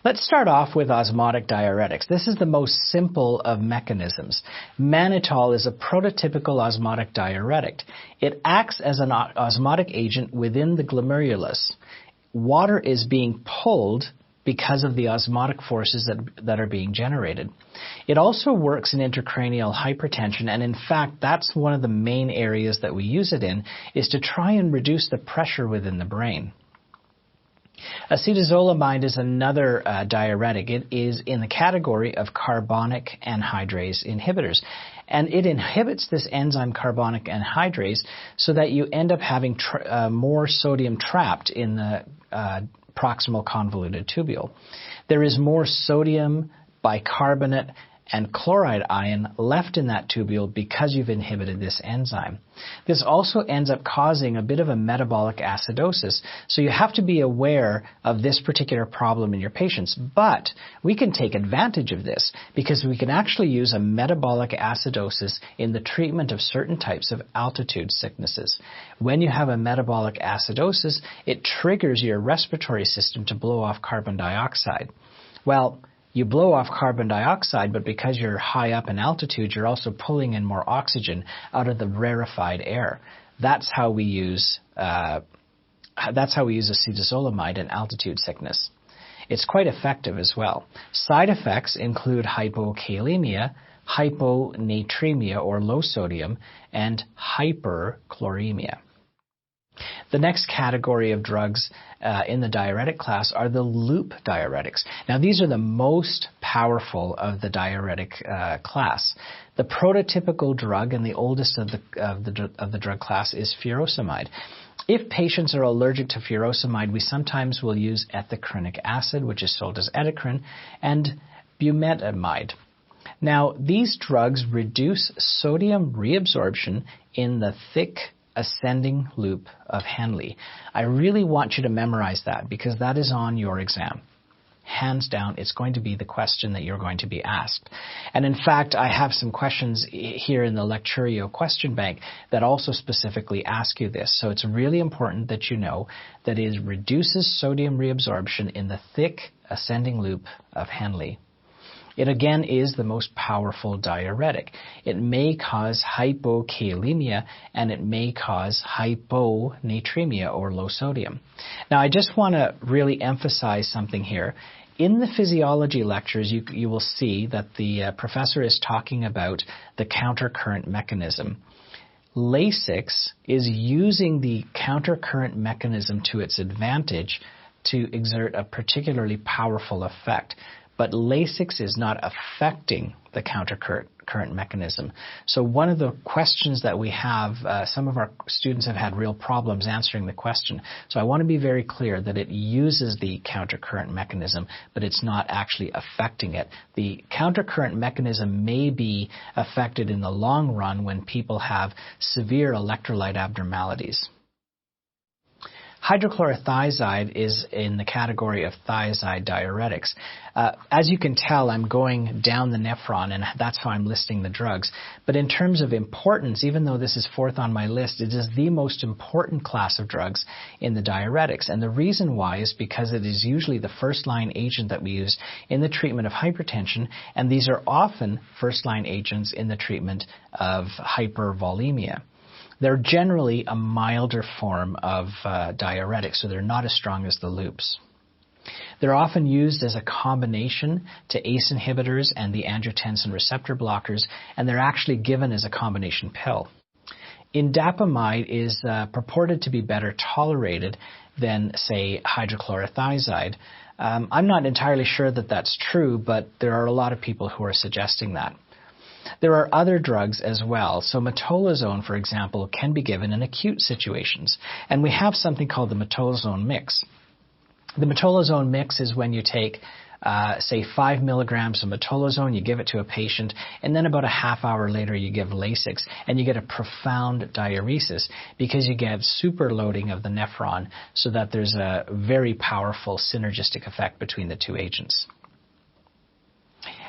Let's start off with osmotic diuretics. This is the most simple of mechanisms. Mannitol is a prototypical osmotic diuretic. It acts as an osmotic agent within the glomerulus. Water is being pulled because of the osmotic forces that are being generated. It also works in intracranial hypertension, and in fact, that's one of the main areas that we use it in, is to try and reduce the pressure within the brain. Acetazolamide is another diuretic. It is in the category of carbonic anhydrase inhibitors. And it inhibits this enzyme carbonic anhydrase so that you end up having more sodium trapped in the proximal convoluted tubule. There is more sodium, bicarbonate, and chloride ion left in that tubule because you've inhibited this enzyme. This also ends up causing a bit of a metabolic acidosis, so you have to be aware of this particular problem in your patients. But we can take advantage of this because we can actually use a metabolic acidosis in the treatment of certain types of altitude sicknesses. When you have a metabolic acidosis, it triggers your respiratory system to blow off carbon dioxide. Well, you blow off carbon dioxide, but because you're high up in altitude, you're also pulling in more oxygen out of the rarefied air. That's how we use acetazolamide in altitude sickness. It's quite effective as well. Side effects include hypokalemia, hyponatremia or low sodium, and hyperchloremia. The next category of drugs in the diuretic class are the loop diuretics. Now, these are the most powerful of the diuretic class. The prototypical drug and the oldest of the drug class is furosemide. If patients are allergic to furosemide, we sometimes will use ethacrynic acid, which is sold as Etacrin, and bumetanide. Now, these drugs reduce sodium reabsorption in the thick ascending loop of Henle. I really want you to memorize that because that is on your exam. Hands down, it's going to be the question that you're going to be asked. And in fact, I have some questions here in the Lecturio question bank that also specifically ask you this. So it's really important that you know that it reduces sodium reabsorption in the thick ascending loop of Henle. It again is the most powerful diuretic. It may cause hypokalemia and it may cause hyponatremia or low sodium. Now I just want to really emphasize something here. In the physiology lectures you will see that the professor is talking about the countercurrent mechanism. Lasix is using the countercurrent mechanism to its advantage to exert a particularly powerful effect. But Lasix is not affecting the countercurrent mechanism. So one of the questions that we have, some of our students have had real problems answering the question. So I want to be very clear that it uses the countercurrent mechanism, but it's not actually affecting it. The countercurrent mechanism may be affected in the long run when people have severe electrolyte abnormalities. Hydrochlorothiazide is in the category of thiazide diuretics. As you can tell, I'm going down the nephron, and that's how I'm listing the drugs. But in terms of importance, even though this is fourth on my list, it is the most important class of drugs in the diuretics. And the reason why is because it is usually the first-line agent that we use in the treatment of hypertension, and these are often first-line agents in the treatment of hypervolemia. They're generally a milder form of diuretic, so they're not as strong as the loops. They're often used as a combination to ACE inhibitors and the angiotensin receptor blockers, and they're actually given as a combination pill. Indapamide is purported to be better tolerated than, say, hydrochlorothiazide. I'm not entirely sure that that's true, but there are a lot of people who are suggesting that. There are other drugs as well. So metolazone, for example, can be given in acute situations. And we have something called the metolazone mix. The metolazone mix is when you take, say, 5 milligrams of metolazone, you give it to a patient, and then about a half hour later you give Lasix, and you get a profound diuresis because you get superloading of the nephron so that there's a very powerful synergistic effect between the two agents.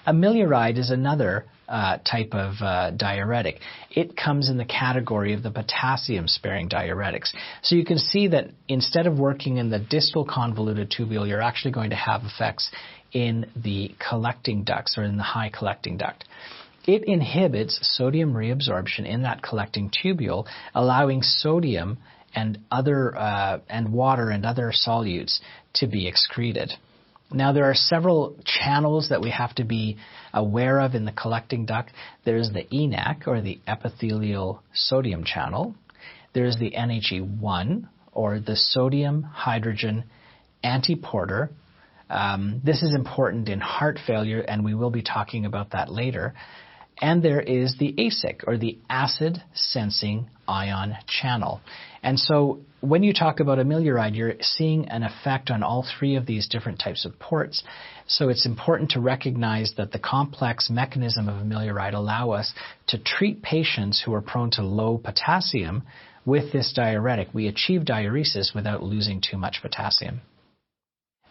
Amiloride is another type of diuretic. It comes in the category of the potassium-sparing diuretics. So you can see that instead of working in the distal convoluted tubule, you're actually going to have effects in the collecting ducts or in the high collecting duct. It inhibits sodium reabsorption in that collecting tubule, allowing sodium and water and other solutes to be excreted. Now, there are several channels that we have to be aware of in the collecting duct. There's the ENaC, or the epithelial sodium channel. There's the NHE1, or the sodium hydrogen antiporter. This is important in heart failure, and we will be talking about that later. And there is the ASIC, or the acid sensing ion channel. And so when you talk about amiloride, you're seeing an effect on all three of these different types of ports. So it's important to recognize that the complex mechanism of amiloride allow us to treat patients who are prone to low potassium with this diuretic. We achieve diuresis without losing too much potassium.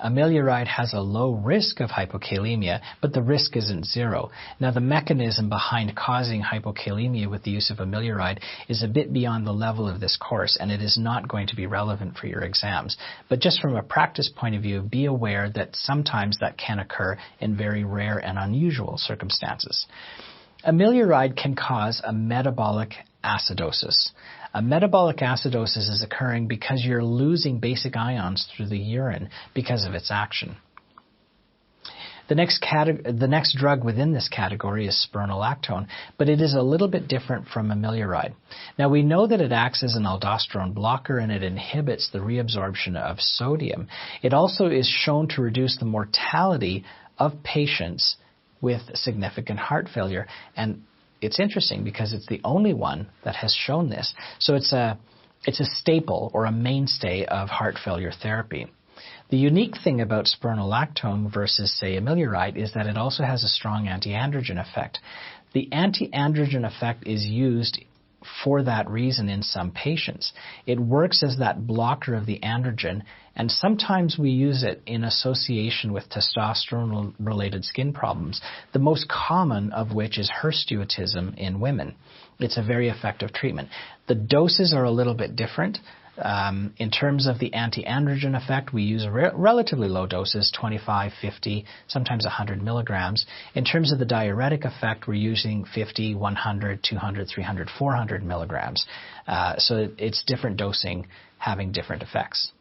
Amiloride has a low risk of hypokalemia, but the risk isn't zero. Now, the mechanism behind causing hypokalemia with the use of amiloride is a bit beyond the level of this course, and it is not going to be relevant for your exams. But just from a practice point of view, be aware that sometimes that can occur in very rare and unusual circumstances. Amiloride can cause a metabolic acidosis. A metabolic acidosis is occurring because you're losing basic ions through the urine because of its action. The next drug within this category is spironolactone, but it is a little bit different from amiloride. Now, we know that it acts as an aldosterone blocker and it inhibits the reabsorption of sodium. It also is shown to reduce the mortality of patients with significant heart failure, and it's interesting because it's the only one that has shown this. So it's a staple or a mainstay of heart failure therapy. The unique thing about spironolactone versus, say, amiloride is that it also has a strong anti-androgen effect. The anti-androgen effect is used for that reason in some patients. It works as that blocker of the androgen, and sometimes we use it in association with testosterone-related skin problems, the most common of which is hirsutism in women. It's a very effective treatment. The doses are a little bit different. In terms of the anti-androgen effect, we use relatively low doses, 25, 50, sometimes 100 milligrams. In terms of the diuretic effect, we're using 50, 100, 200, 300, 400 milligrams. So it's different dosing having different effects.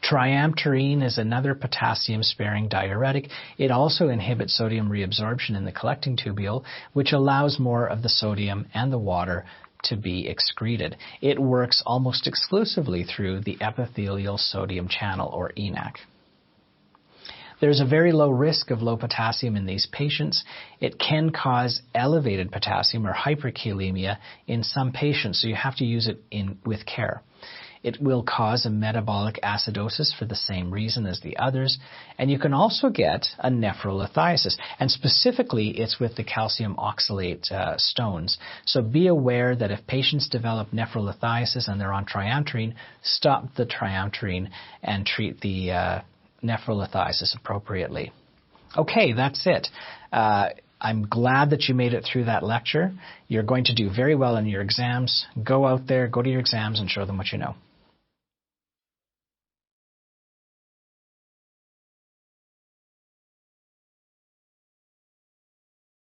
Triamterene is another potassium-sparing diuretic. It also inhibits sodium reabsorption in the collecting tubule, which allows more of the sodium and the water to be excreted. It works almost exclusively through the epithelial sodium channel, or ENaC. There's a very low risk of low potassium in these patients. It can cause elevated potassium or hyperkalemia in some patients, so you have to use it with care. It will cause a metabolic acidosis for the same reason as the others, and you can also get a nephrolithiasis, and specifically it's with the calcium oxalate stones. So be aware that if patients develop nephrolithiasis and they're on triamterene, stop the triamterene and treat the nephrolithiasis appropriately. Okay, that's it. I'm glad that you made it through that lecture. You're going to do very well in your exams. Go out there, go to your exams, and show them what you know.